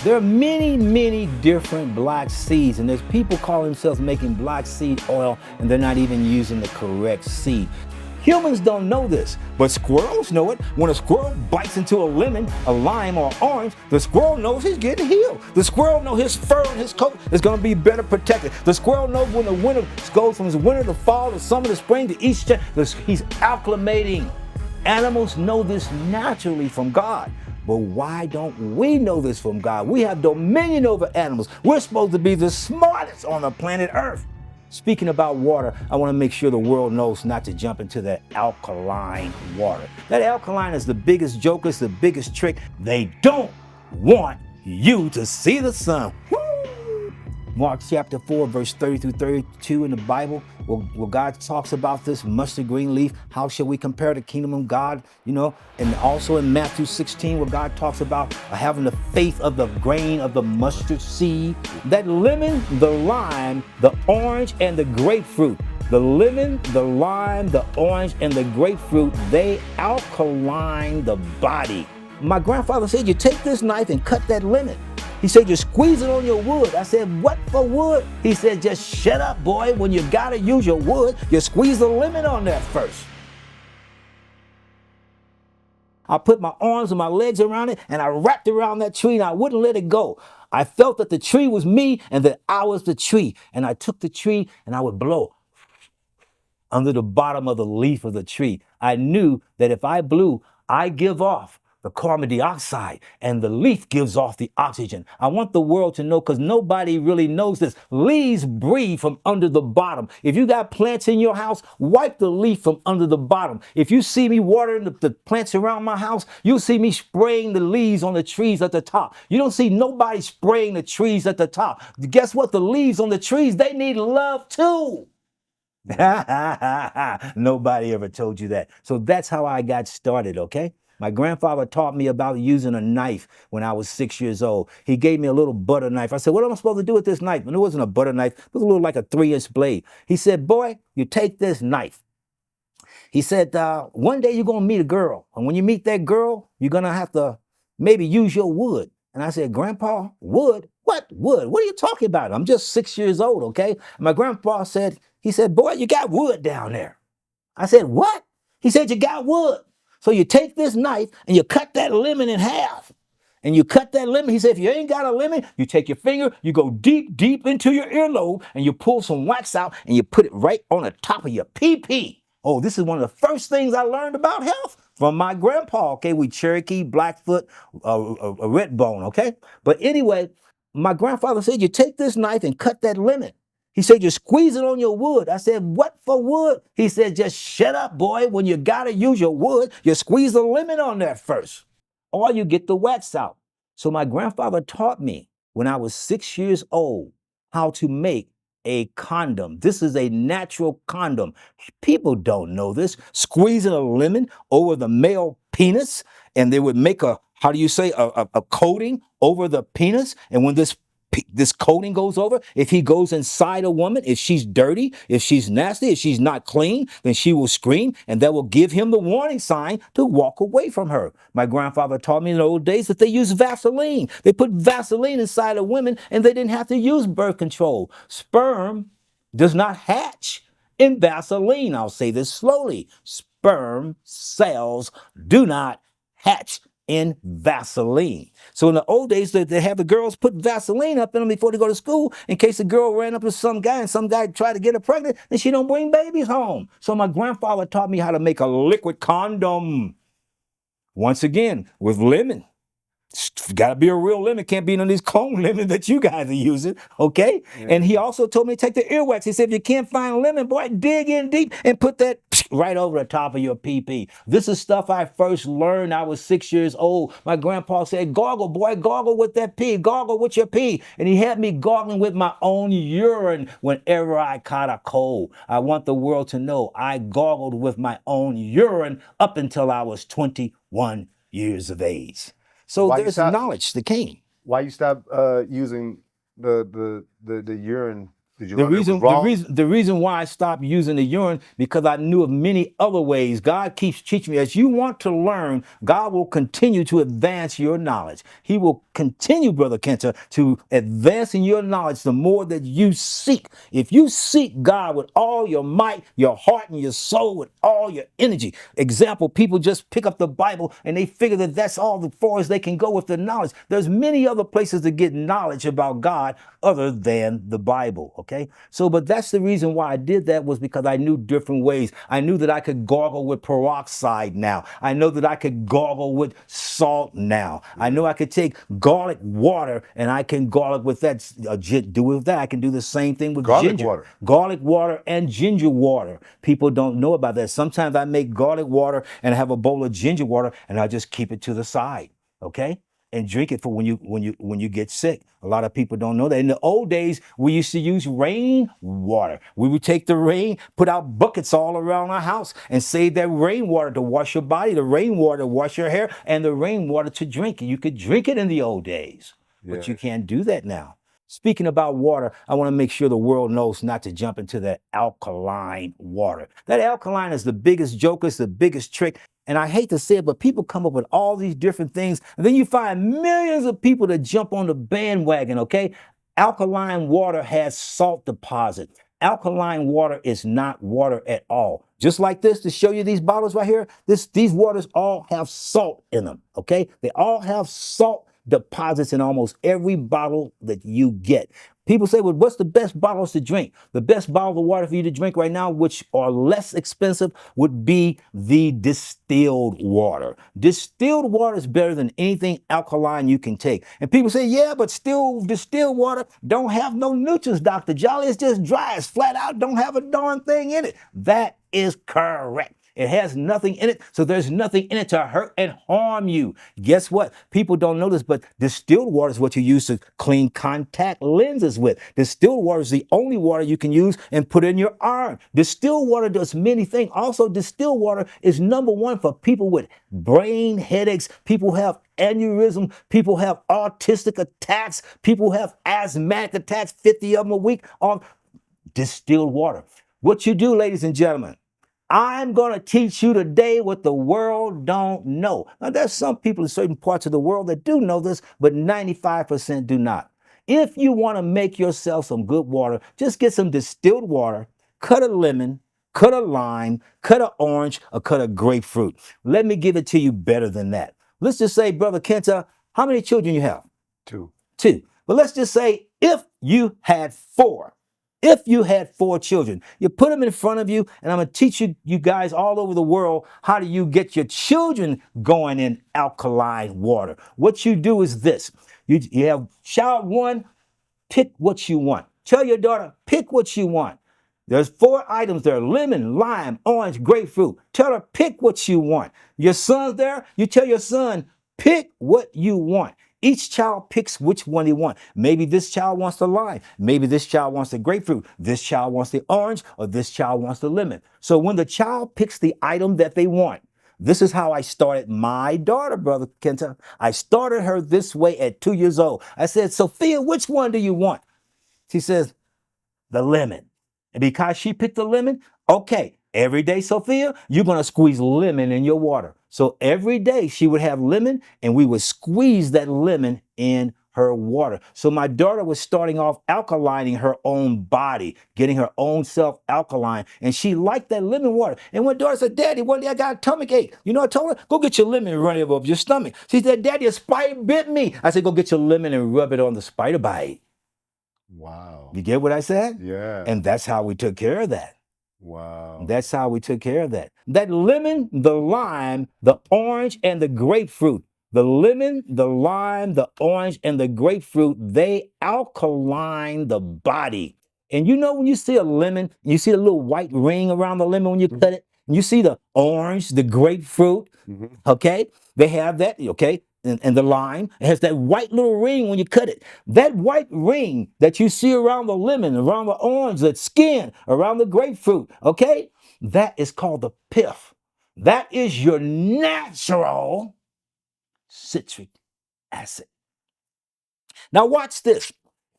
There are many, many different black seeds, and there's people call themselves making black seed oil, and they're not even using the correct seed. Humans don't know this, but squirrels know it. When a squirrel bites into a lemon, a lime, or orange, the squirrel knows he's getting healed. The squirrel knows his fur and his coat is going to be better protected. The squirrel knows when the winter goes from winter to fall to summer to spring to Easter, he's acclimating. Animals know this naturally from God. But why don't we know this from God? We have dominion over animals. We're supposed to be the smartest on the planet Earth. Speaking about water, I want to make sure the world knows not to jump into that alkaline water. That alkaline is the biggest joke, it's the biggest trick. They don't want you to see the sun. Woo! Mark chapter 4, verse 30 through 32 in the Bible, where God talks about this mustard green leaf. How shall we compare the kingdom of God? You know, and also in Matthew 16, where God talks about having the faith of the grain of the mustard seed. That lemon, the lime, the orange, and the grapefruit. The lemon, the lime, the orange, and the grapefruit, they alkaline the body. My grandfather said, you take this knife and cut that lemon. He said, you squeeze it on your wood. I said, what for wood? He said, just shut up, boy. When you gotta use your wood, you squeeze the lemon on that first. I put my arms and my legs around it, and I wrapped around that tree, and I wouldn't let it go. I felt that the tree was me and that I was the tree. And I took the tree and I would blow under the bottom of the leaf of the tree. I knew that if I blew, I give off the carbon dioxide and the leaf gives off the oxygen. I want the world to know, because nobody really knows this. Leaves breathe from under the bottom. If you got plants in your house, wipe the leaf from under the bottom. If you see me watering the plants around my house, you'll see me spraying the leaves on the trees at the top. You don't see nobody spraying the trees at the top. Guess what? The leaves on the trees, they need love too. Nobody ever told you that. So that's how I got started, okay? My grandfather taught me about using a knife when I was 6 years old. He gave me a little butter knife. I said, what am I supposed to do with this knife? And it wasn't a butter knife. It was a little like a 3-inch blade. He said, boy, you take this knife. He said, one day you're going to meet a girl. And when you meet that girl, you're going to have to maybe use your wood. And I said, Grandpa, wood? What wood? What are you talking about? I'm just 6 years old, okay? And my grandpa said, he said, boy, you got wood down there. I said, what? He said, you got wood. So you take this knife and you cut that lemon in half. And you cut that lemon. He said, if you ain't got a lemon, you take your finger, you go deep, deep into your earlobe, and you pull some wax out and you put it right on the top of your pee-pee. Oh, this is one of the first things I learned about health from my grandpa, okay? We Cherokee, Blackfoot, a red bone, okay? But anyway, my grandfather said, you take this knife and cut that lemon. He said, you squeeze it on your wood. I said, what for wood? He said, just shut up, boy. When you gotta use your wood, you squeeze the lemon on there first, or you get the wax out. So my grandfather taught me when I was 6 years old how to make a condom. This is a natural condom. People don't know this. Squeezing a lemon over the male penis, and they would make a, how do you say, a coating over the penis. And when this coating goes over, if he goes inside a woman, if she's dirty, if she's nasty, if she's not clean, then she will scream, and that will give him the warning sign to walk away from her. My grandfather taught me in the old days that they used Vaseline. They put Vaseline inside of women, and they didn't have to use birth control. Sperm does not hatch in Vaseline. I'll say this slowly. Sperm cells do not hatch in Vaseline. So in the old days, they have the girls put Vaseline up in them before they go to school, in case a girl ran up to some guy and some guy tried to get her pregnant, and she don't bring babies home. So my grandfather taught me how to make a liquid condom. Once again, with lemon. Got to be a real lemon. Can't be none of these clone lemons that you guys are using, okay? Yeah. And he also told me to take the earwax. He said, if you can't find a lemon, boy, dig in deep and put that right over the top of your pee-pee. This is stuff I first learned. I was 6 years old. My grandpa said, gargle, boy, gargle with that pee. Gargle with your pee. And he had me gargling with my own urine whenever I caught a cold. I want the world to know I gargled with my own urine up until I was 21 years of age. So there's knowledge that came. Why you stop using the urine Did you learn it was wrong? The reason why I stopped using the urine, because I knew of many other ways. God keeps teaching me. As you want to learn, God will continue to advance your knowledge. He will continue, Brother Kenta, to advance in your knowledge the more that you seek. If you seek God with all your might, your heart, and your soul, with all your energy. Example, people just pick up the Bible and they figure that that's all as far as they can go with the knowledge. There's many other places to get knowledge about God other than the Bible, okay? So, but that's the reason why I did that, was because I knew different ways. I knew that I could gargle with peroxide now. I know that I could gargle with salt now. I know I could take garlic water and I can garlic with that, do with that. I can do the same thing with Garlic ginger. water. Garlic water and ginger water. People don't know about that. Sometimes I make garlic water and I have a bowl of ginger water and I just keep it to the side, okay? And drink it for when you get sick. A lot of people don't know that. In the old days, we used to use rain water. We would take the rain, put out buckets all around our house, and save that rainwater to wash your body, the rainwater to wash your hair, and the rainwater to drink. You could drink it in the old days, but you can't do that now. Speaking about water, I want to make sure the world knows not to jump into that alkaline water. That alkaline is the biggest joke, it's the biggest trick. And I hate to say it, but people come up with all these different things. And then you find millions of people that jump on the bandwagon, okay? Alkaline water has salt deposit. Alkaline water is not water at all. Just like this, to show you these bottles right here, these waters all have salt in them, okay? They all have salt deposits in almost every bottle that you get. People say, well, what's the best bottles to drink? The best bottle of water for you to drink right now, which are less expensive, would be the distilled water. Distilled water is better than anything alkaline you can take. And people say, yeah, but still distilled water don't have no nutrients, Dr. Jolly. It's just dry. It's flat out. Don't have a darn thing in it. That is correct. It has nothing in it, so there's nothing in it to hurt and harm you. Guess what? People don't know this, but distilled water is what you use to clean contact lenses with. Distilled water is the only water you can use and put in your iron. Distilled water does many things. Also, distilled water is number one for people with brain headaches, people who have aneurysm, people who have autistic attacks, people who have asthmatic attacks, 50 of them a week on distilled water. What you do, ladies and gentlemen, I'm going to teach you today what the world don't know. Now, there's some people in certain parts of the world that do know this, but 95% do not. If you want to make yourself some good water, just get some distilled water, cut a lemon, cut a lime, cut an orange, or cut a grapefruit. Let me give it to you better than that. Let's just say, Brother Kenta, how many children you have? Two. But let's just say if you had four. If you had four children, you put them in front of you, and I'm going to teach you guys all over the world how do you get your children going in alkaline water. What you do is this. You have child one, pick what you want. Tell your daughter, pick what you want. There's four items there: lemon, lime, orange, grapefruit. Tell her, pick what you want. Your son's there, you tell your son, pick what you want. Each child picks which one they want. Maybe this child wants the lime. Maybe this child wants the grapefruit. This child wants the orange, or this child wants the lemon. So when the child picks the item that they want, this is how I started my daughter, Brother Kenta. I started her this way at 2 years old. I said, Sophia, which one do you want? She says, the lemon. And because she picked the lemon, okay, every day, Sophia, you're going to squeeze lemon in your water. So every day she would have lemon, and we would squeeze that lemon in her water. So my daughter was starting off alkalining her own body, getting her own self alkaline, and she liked that lemon water. And when daughter said, Daddy, one day I got a stomach ache. You know, I told her, go get your lemon and run it up your stomach. She said, Daddy, a spider bit me. I said, go get your lemon and rub it on the spider bite. Wow. You get what I said? Yeah. And that's how we took care of that. Wow. That's how we took care of that. That lemon, the lime, the orange, and the grapefruit. The lemon, the lime, the orange, and the grapefruit, they alkaline the body. And you know when you see a lemon, you see a little white ring around the lemon when you cut it, and you see the orange, the grapefruit, okay? They have that, okay? And the lime, it has that white little ring when you cut it. That white ring that you see around the lemon, around the orange, the skin, around the grapefruit, okay? That is called the pith. That is your natural citric acid. Now watch this.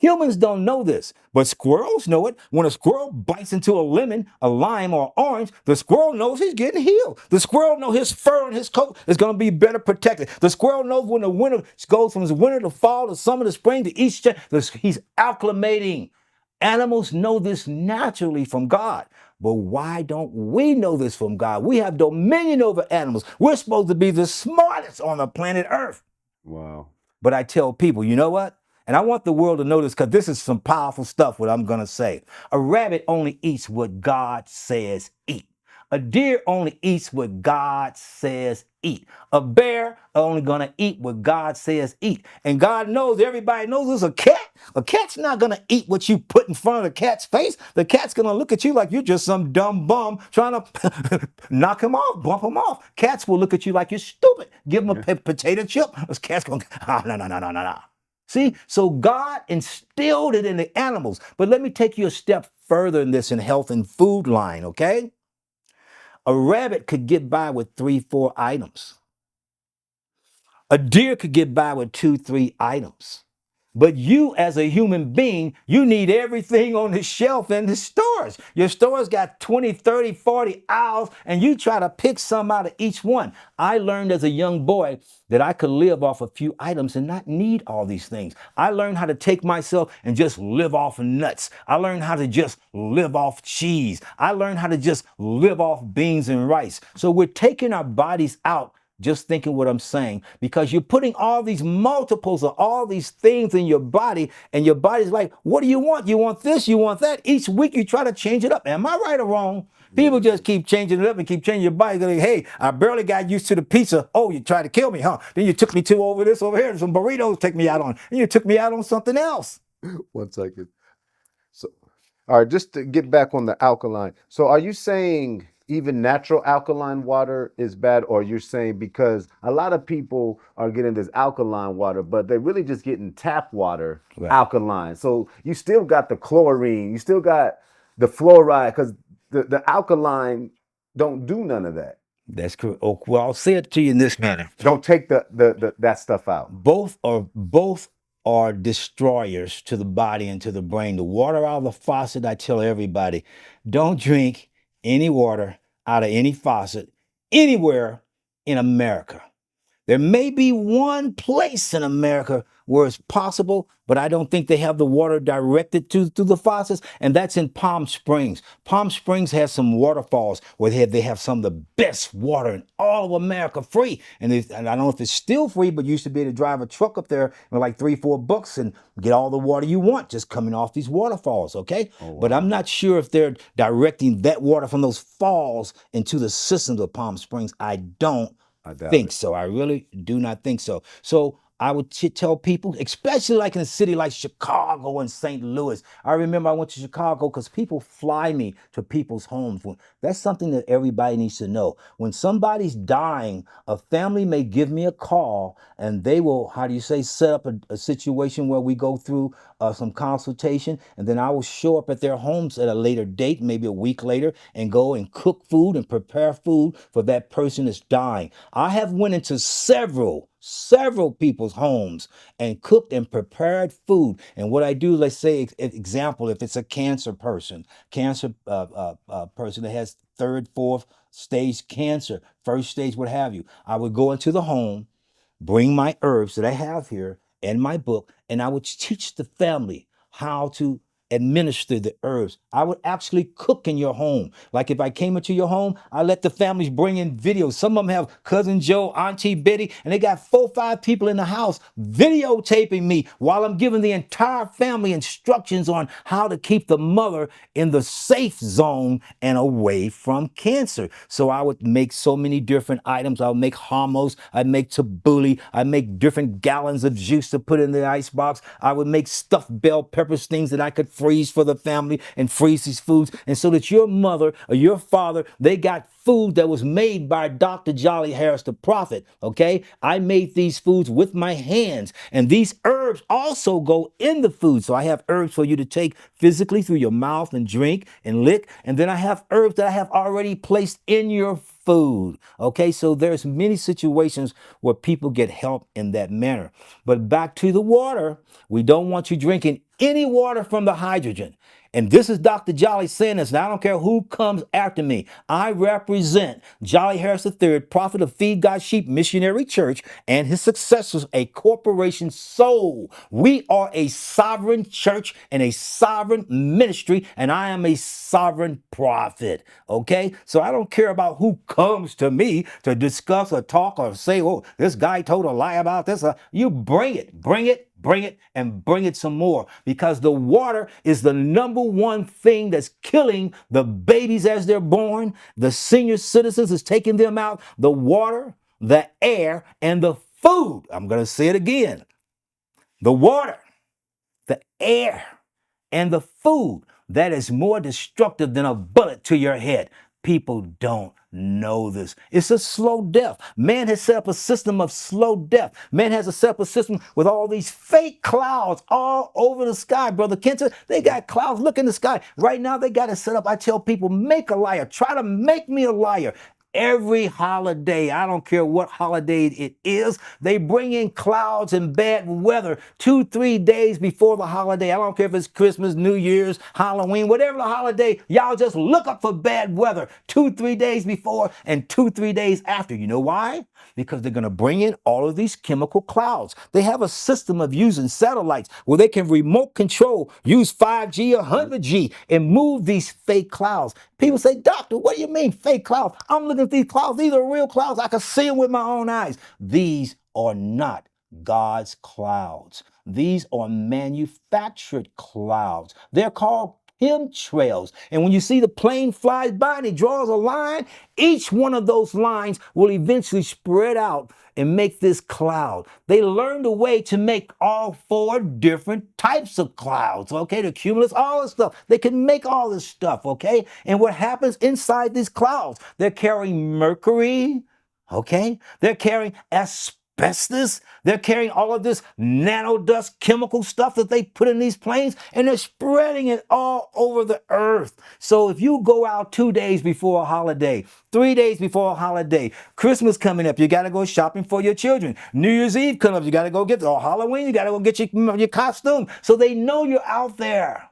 Humans don't know this, but squirrels know it. When a squirrel bites into a lemon, a lime, or orange, the squirrel knows he's getting healed. The squirrel knows his fur and his coat is going to be better protected. The squirrel knows when the winter goes from winter to fall to summer to spring to each he's acclimating. Animals know this naturally from God. But why don't we know this from God? We have dominion over animals. We're supposed to be the smartest on the planet Earth. Wow. But I tell people, you know what? And I want the world to know this because this is some powerful stuff, what I'm going to say. A rabbit only eats what God says eat. A deer only eats what God says eat. A bear only going to eat what God says eat. And God knows, everybody knows there's a cat. A cat's not going to eat what you put in front of the cat's face. The cat's going to look at you like you're just some dumb bum trying to knock him off, bump him off. Cats will look at you like you're stupid. Give them a potato chip. This cat's going, no. See, so God instilled it in the animals. But let me take you a step further in this in health and food line, okay? A rabbit could get by with 3-4 items. A deer could get by with 2-3 items. But you, as a human being, you need everything on the shelf in the stores. Your store's got 20, 30, 40 aisles, and you try to pick some out of each one. I learned as a young boy that I could live off a few items and not need all these things. I learned how to take myself and just live off nuts. I learned how to just live off cheese. I learned how to just live off beans and rice. So we're taking our bodies out just thinking what I'm saying, because you're putting all these multiples of all these things in your body, and your body's like, what do you want? You want this, you want that. Each week you try to change it up. Am I right or wrong? People just keep changing it up and keep changing your body. They're like, hey, I barely got used to the pizza. Oh, you tried to kill me, huh? Then you took me to over this over here. Some burritos take me out on. And you took me out on something else. 1 second. So, all right, just to get back on the alkaline. So are you saying even natural alkaline water is bad, or you're saying because a lot of people are getting this alkaline water, but they're really just getting tap water alkaline. So you still got the chlorine, you still got the fluoride, because the alkaline don't do none of that. That's correct. Oh, well, I'll say it to you in this manner. Don't take the that stuff out. Both are destroyers to the body and to the brain. The water out of the faucet, I tell everybody, don't drink any water out of any faucet anywhere in America. There may be one place in America where it's possible, but I don't think they have the water directed to the faucets, and that's in Palm Springs. Palm Springs has some waterfalls where they have some of the best water in all of America free. And I don't know if it's still free, but you used to be able to drive a truck up there for like $3-4 and get all the water you want just coming off these waterfalls, okay? Oh, wow. But I'm not sure if they're directing that water from those falls into the systems of Palm Springs. I don't think so. I really do not think so. So I would tell people, especially like in a city like Chicago and St. Louis. I remember I went to Chicago because people fly me to people's homes. That's something that everybody needs to know. When somebody's dying, a family may give me a call and they will, set up a situation where we go through some consultation, and then I will show up at their homes at a later date, maybe a week later, and go and cook food and prepare food for that person that's dying. I have went into several people's homes and cooked and prepared food. And what I do, let's say, example, if it's a cancer person that has 3rd, 4th stage cancer, 1st stage, what have you, I would go into the home, bring my herbs that I have here in my book, and I would teach the family how to administer the herbs. I would actually cook in your home. Like if I came into your home, I let the families bring in videos. Some of them have Cousin Joe, Auntie Betty, and they got 4 or 5 people in the house videotaping me while I'm giving the entire family instructions on how to keep the mother in the safe zone and away from cancer. So I would make so many different items. I would make hummus, I'd make tabbouleh, I'd make different gallons of juice to put in the icebox. I would make stuffed bell peppers, things that I could freeze for the family and freeze these foods. And so that your mother or your father, they got food that was made by Dr. Jollie Harris the prophet, okay? I made these foods with my hands, and these herbs also go in the food. So I have herbs for you to take physically through your mouth and drink and lick, and then I have herbs that I have already placed in your food, okay? So there's many situations where people get help in that manner. But back to the water, we don't want you drinking any water from the hydrogen. And this is Dr. Jollie saying this, and I don't care who comes after me. I represent Jollie Harris III, prophet of Feed God's Sheep Missionary Church, and his successors, a corporation soul. We are a sovereign church and a sovereign ministry, and I am a sovereign prophet. Okay? So I don't care about who comes to me to discuss or talk or say, oh, this guy told a lie about this. You bring it, and bring it some more, because the water is the number one thing that's killing the babies as they're born. The senior citizens is taking them out. The water, the air, and the food. I'm going to say it again. The water, the air, and the food, that is more destructive than a bullet to your head. People don't know this. It's a slow death. Man has set up a system of slow death. Man has set up a system with all these fake clouds all over the sky, Brother Kenta. They got clouds. Look in the sky. Right now, they got it set up. I tell people, make a liar. Try to make me a liar. Every holiday, I don't care what holiday it is, they bring in clouds and bad weather 2-3 days before the holiday. I don't care if it's Christmas, New Year's, Halloween, whatever the holiday, y'all just look up for bad weather 2-3 days before and 2-3 days after. You know why? Because they're going to bring in all of these chemical clouds. They have a system of using satellites where they can remote control, use 5G or 100G, and move these fake clouds. People say, doctor, what do you mean fake clouds? I'm looking at these clouds. These are real clouds. I can see them with my own eyes. These are not God's clouds. These are manufactured clouds. They're called chemtrails. And when you see the plane flies by and it draws a line, each one of those lines will eventually spread out and make this cloud. They learned a way to make all 4 different types of clouds, okay? The cumulus, all this stuff. They can make all this stuff, okay? And what happens inside these clouds? They're carrying mercury, okay? They're carrying asbestos. They're carrying all of this nanodust chemical stuff that they put in these planes, and they're spreading it all over the earth. So if you go out 2 days before a holiday, 3 days before a holiday, Christmas coming up, you got to go shopping for your children. New Year's Eve coming up, you got to go get, or Halloween, you got to go get your costume. So they know you're out there.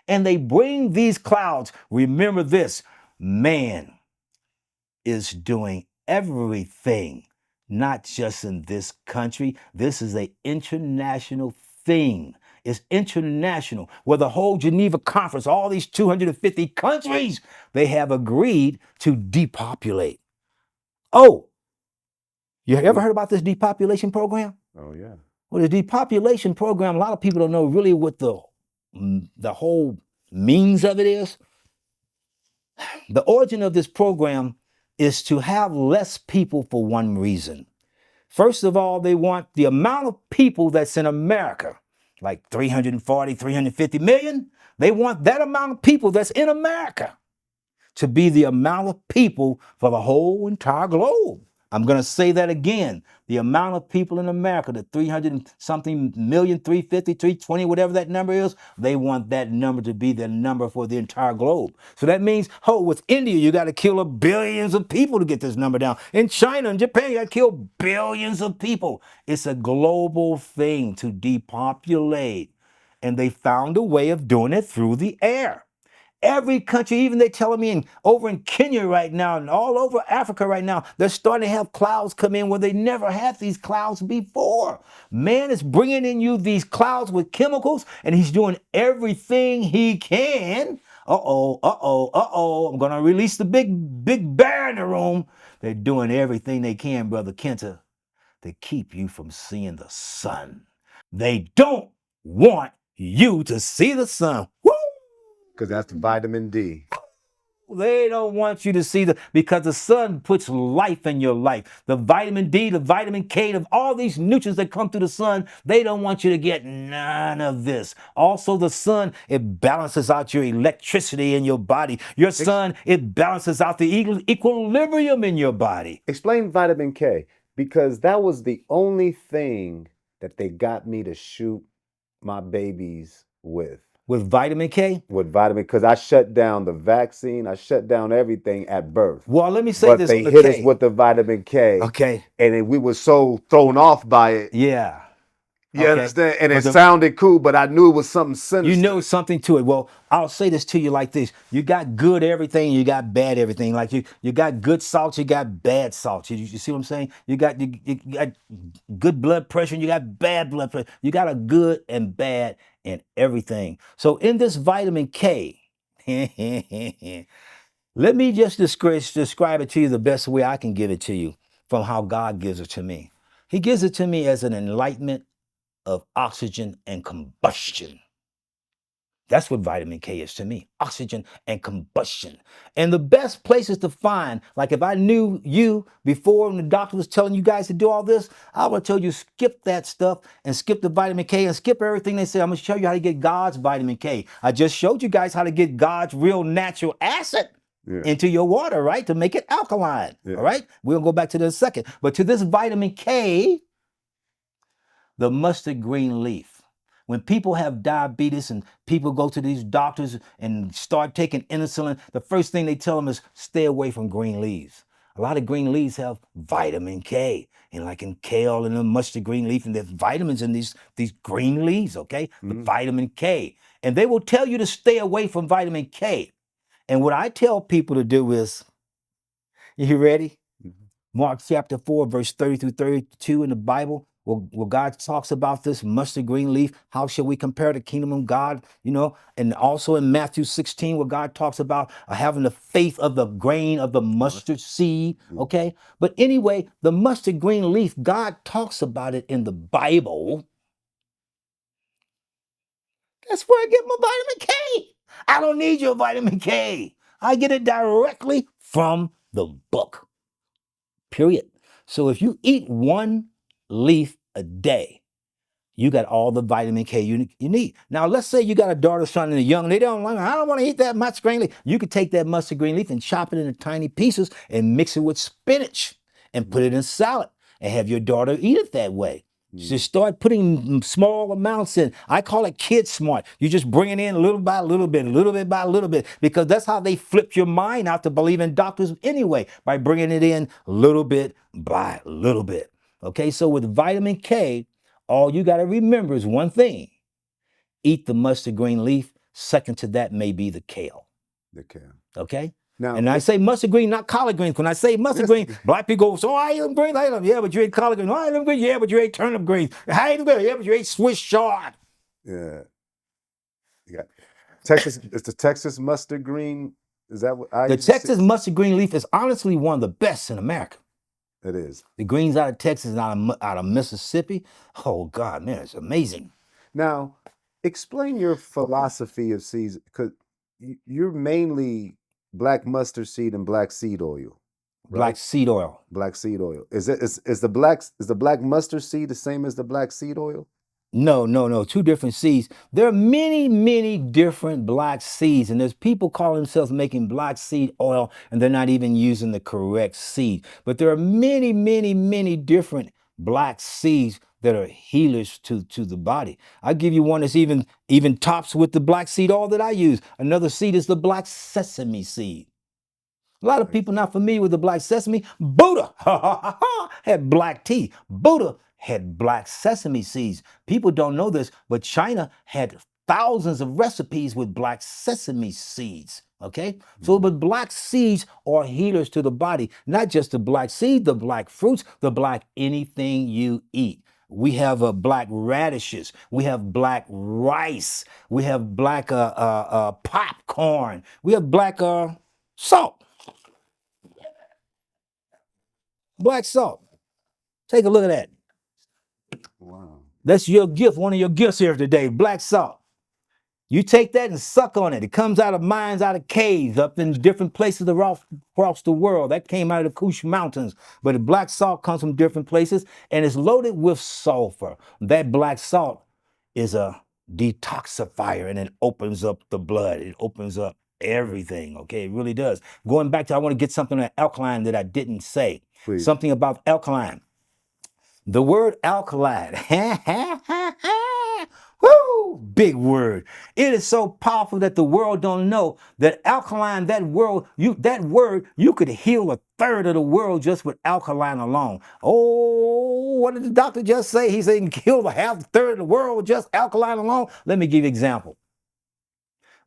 And they bring these clouds. Remember this, man is doing everything, not just in this country. This is an international thing. It's international, where the whole Geneva Conference, all these 250 countries, they have agreed to depopulate. Oh, you ever heard about this depopulation program? Oh, yeah. Well, the depopulation program, a lot of people don't know really what the whole means of it is. The origin of this program is to have less people for one reason. First of all, they want the amount of people that's in America, like 340, 350 million. They want that amount of people that's in America to be the amount of people for the whole entire globe. I'm going to say that again. The amount of people in America, the 300 and something million, 350, 320, whatever that number is, they want that number to be the number for the entire globe. So that means, oh, with India, you got to kill billions of people to get this number down. In China and Japan, you got to kill billions of people. It's a global thing to depopulate. And they found a way of doing it through the air. Every country, even they telling me over in Kenya right now and all over Africa right now, they're starting to have clouds come in where they never had these clouds before. Man is bringing in you these clouds with chemicals, and he's doing everything he can. I'm going to release the big bear in the room. They're doing everything they can, Brother Kenta, to keep you from seeing the sun. They don't want you to see the sun. Woo! Because that's the vitamin D. They don't want you to see because the sun puts life in your life. The vitamin D, the vitamin K, all these nutrients that come through the sun, they don't want you to get none of this. Also, the sun, it balances out your electricity in your body. Your sun, it balances out the equilibrium in your body. Explain vitamin K, because that was the only thing that they got me to shoot my babies with. With vitamin K? With vitamin, because I shut down the vaccine, I shut down everything at birth. Well, let me say but this. They hit us with the vitamin K. Okay. And we were so thrown off by it. Yeah. You Okay, understand? And but it sounded cool, but I knew it was something sinister. you know something to it. Well, I'll say this to you like this: you got good everything, you got bad everything. Like you got good salt, you got bad salt. You see what I'm saying? You got good blood pressure, and you got bad blood pressure. You got a good and bad in everything. So in this vitamin K, let me just describe it to you the best way I can give it to you from how God gives it to me. He gives it to me as an enlightenment of oxygen and combustion. That's what vitamin K is to me, oxygen and combustion. And the best places to find, like if I knew you before when the doctor was telling you guys to do all this, I would tell you skip that stuff and skip the vitamin K and skip everything they say. I'm gonna show you how to get God's vitamin K. I just showed you guys how to get God's real natural acid into your water, right? To make it alkaline. All right. We'll go back to this in a second. But to this vitamin K, the mustard green leaf. When people have diabetes and people go to these doctors and start taking insulin, the first thing they tell them is stay away from green leaves. A lot of green leaves have vitamin K, and like in kale and the mustard green leaf, and there's vitamins in these green leaves, okay? The vitamin K. And they will tell you to stay away from vitamin K. And what I tell people to do is, you ready? Mark chapter 4, verse 30 through 32 in the Bible, where God talks about this mustard green leaf. How shall we compare the kingdom of God? You know, and also in Matthew 16, where God talks about having the faith of the grain of the mustard seed. Okay. But anyway, the mustard green leaf, God talks about it in the Bible. That's where I get my vitamin K. I don't need your vitamin K. I get it directly from the book. Period. So if you eat one leaf a day, you got all the vitamin K you need. Now, let's say you got a daughter, son, and a young, they don't like, I don't want to eat that mustard green leaf. You could take that mustard green leaf and chop it into tiny pieces and mix it with spinach and put it in salad and have your daughter eat it that way. Just start putting small amounts in. I call it kid smart. You just bring it in little by little bit, little bit by little bit, because that's how they flip your mind out to believe in doctors anyway, by bringing it in little bit by little bit. Okay, so with vitamin K, all you got to remember is one thing: eat the mustard green leaf. Second to that may be the kale. The kale. Okay? Now, and I say mustard green, not collard greens. When I say mustard green, black people go, so I eat them green. I eat them. Yeah, but you ate collard greens. I eat them green. Yeah, but you ate turnip greens. I ate them green. Yeah, but you ate Swiss chard. Yeah. Yeah. Texas, it's the Texas mustard green. Is that what I The Texas mustard green leaf is honestly one of the best in America. It is. The greens out of Texas and out of Mississippi. Oh, God, man, it's amazing. Now, explain your philosophy of seeds, because you're mainly black mustard seed and black seed oil. Right? Black seed oil. Black seed oil. Is the black mustard seed the same as the black seed oil? No. Two different seeds. There are many different black seeds, and there's people calling themselves making black seed oil, and they're not even using the correct seed. But there are many different black seeds that are healers to the body. I'll give you one that's even tops with the black seed oil that I use. Another seed is the black sesame seed. A lot of people not familiar with the black sesame. Buddha had black tea. Buddha had black sesame seeds. People don't know this, but China had thousands of recipes with black sesame seeds. Okay? So, but black seeds are healers to the body. Not just the black seed, the black fruits, the black anything you eat. We have black radishes. We have black rice. We have black popcorn. We have black salt. Black salt. Take a look at that. Wow. That's your gift, one of your gifts here today, black salt. You take that and suck on it. It comes out of mines, out of caves, up in different places across the world. That came out of the Kush Mountains. But the black salt comes from different places, and it's loaded with sulfur. That black salt is a detoxifier, and it opens up the blood. It opens up everything, okay? It really does. Going back to, I want to get something on alkaline that I didn't say. Please. Something about alkaline. The word alkaline, woo, big word. It is so powerful that the world don't know that alkaline, that word, you could heal a third of the world just with alkaline alone. Oh, what did the doctor just say? He said he can kill half, third of the world with just alkaline alone. Let me give you an example.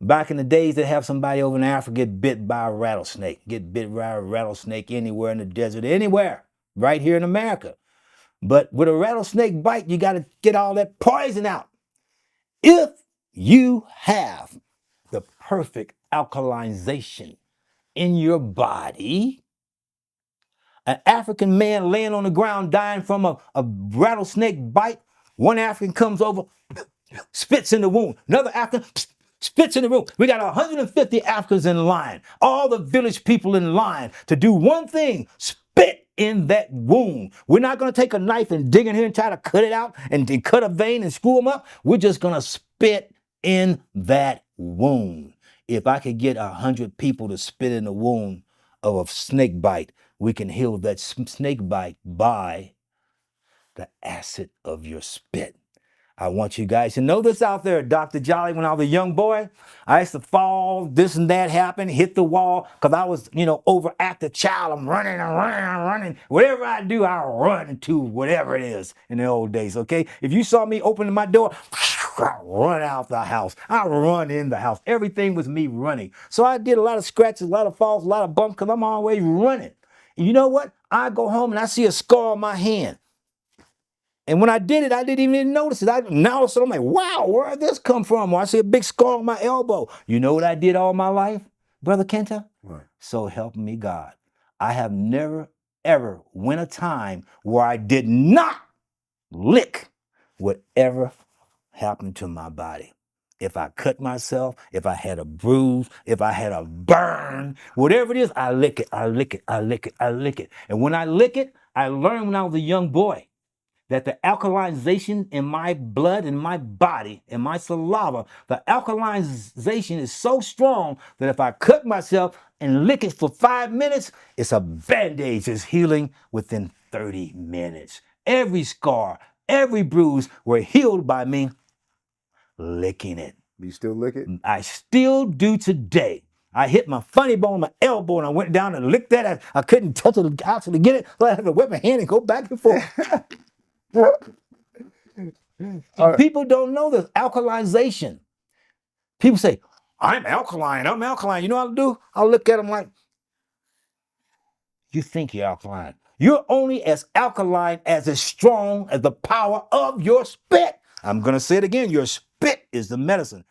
Back in the days, they have somebody over in Africa get bit by a rattlesnake, anywhere in the desert, anywhere, right here in America. But with a rattlesnake bite, you got to get all that poison out. If you have the perfect alkalization in your body, an African man laying on the ground dying from a rattlesnake bite, one African comes over, spits in the wound. Another African spits in the room. We got 150 Africans in line, all the village people in line to do one thing: spit in that wound. We're not going to take a knife and dig in here and try to cut it out and cut a vein and screw them up. We're just going to spit in that wound. If I could get 100 people to spit in the wound of a snake bite, we can heal that snake bite by the acid of your spit. I want you guys to know this out there. Dr. Jollie, when I was a young boy, I used to fall, this and that happened, hit the wall, because I was, overactive child. I'm running. Whatever I do, I run into whatever it is in the old days, okay? If you saw me opening my door, I run out the house. I run in the house. Everything was me running. So I did a lot of scratches, a lot of falls, a lot of bumps, because I'm always running. And you know what? I go home and I see a scar on my hand. And when I did it, I didn't even notice it. Now I'm like, wow, where did this come from? Or I see a big scar on my elbow. You know what I did all my life, Brother Kenta? Right. So help me God. I have never, ever went a time where I did not lick whatever happened to my body. If I cut myself, if I had a bruise, if I had a burn, whatever it is, I lick it. And when I lick it, I learned when I was a young boy that the alkalization in my blood, in my body, in my saliva, the alkalization is so strong that if I cut myself and lick it for 5 minutes, it's a band-aid. It's healing within 30 minutes. Every scar, every bruise were healed by me licking it. You still lick it? I still do today. I hit my funny bone, my elbow, and I went down and licked that. I couldn't touch it out to get it, so I had to whip my hand and go back and forth. Right. People don't know this alkalization. People say, I'm alkaline. You know what I'll do? I'll look at them like, you think you're alkaline. You're only as alkaline as strong as the power of your spit. I'm going to say it again. Your spit is the medicine.